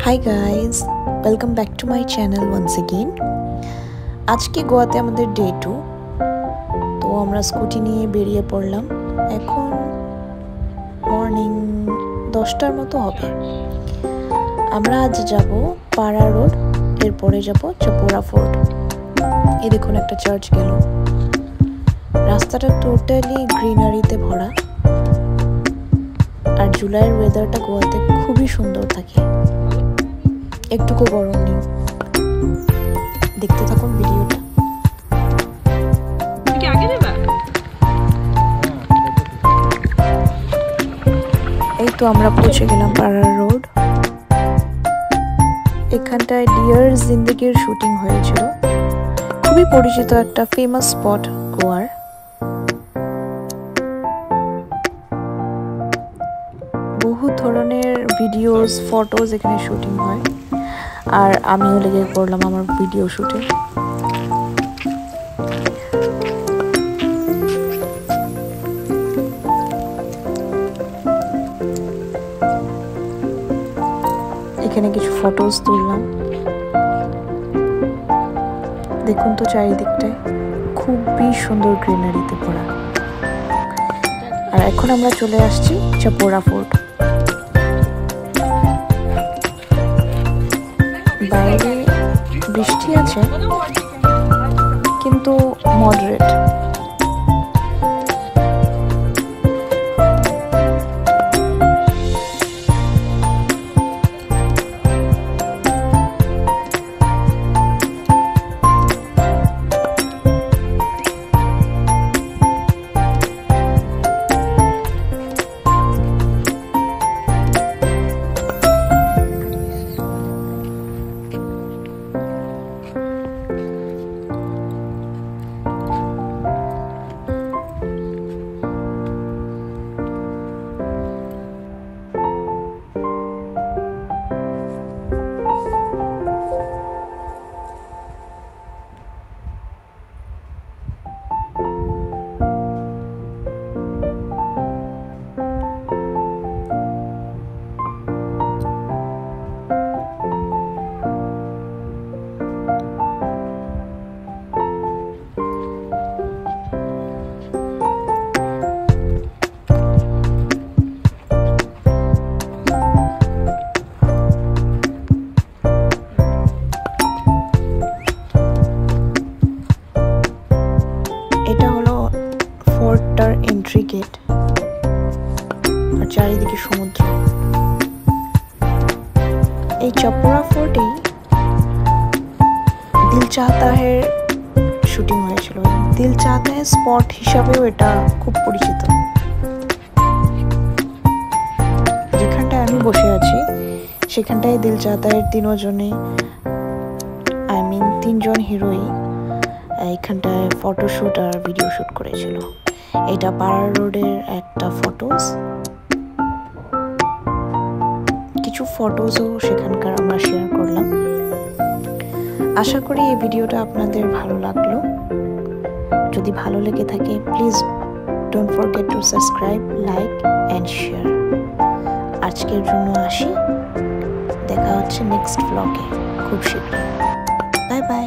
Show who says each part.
Speaker 1: Hi guys, welcome back to my channel once again. আজকে গোয়াতে আমাদের ডে 2। তো আমরা স্কুটি নিয়ে বেরিয়ে পড়লাম। এখন মর্নিং 10টার মতো হবে। আমরা আজ যাব পাড়া রোড, এরপরে যাব চাপোরা ফোর্ট। এই দেখুন একটা চার্চ গেল। রাস্তাটা টোটালি গ্রিনারিতে ভরা। আর জুলাইয়ের ওয়েদারটা গোয়াতে খুবই সুন্দর থাকে, একটুকু গরম নেই। দেখতে থাকুন ভিডিওটা। এই তো আমরা পৌঁছে গেলাম পাড়া রোড। এখানটায় ডিয়ার জিন্দেগির শুটিং হয়েছিল। খুবই পরিচিত একটা ফেমাস স্পট গোয়ার। বহু ধরনের ভিডিওস, ফটোজ এখানে শুটিং হয়। আর আমিও লেগে পড়লাম আমার ভিডিও শুটে। এখানে কিছু ফটোজ তুললাম। দেখুন তো চারিদিকটায় খুবই সুন্দর গ্রিনারিতে ভরা। আর এখন আমরা চলে আসছি চাপোরা ফোর্ট। বাইরে বৃষ্টি আছে কিন্তু মডারেট। এটা হলো ফোর্টটার এন্ট্রি গেট। আর চারিদিকে সমুদ্র। এই চাপোরা ফোর্টেই দিল চাহতা হ্যায় শুটিং হয়েছিল। দিল চাহতা হ্যায় স্পট হিসাবেও এটা খুব পরিচিত। যেখানটায় আমি বসে আছি সেখানটায় দিল চাহতা হ্যায় তিনজন হিরোই এইখানটায় ফটোশুট আর ভিডিও শুট করেছিল। এটা পাড়া রোডের একটা ফটোস। কিছু ফটোজও সেখানকার আমরা শেয়ার করলাম। আশা করি এই ভিডিওটা আপনাদের ভালো লাগলো। যদি ভালো লেগে থাকে please don't forget to subscribe, like and share. আজকের জন্য আসি, দেখা হচ্ছে নেক্সট ব্লগে খুব শীঘ্রই। Bye bye.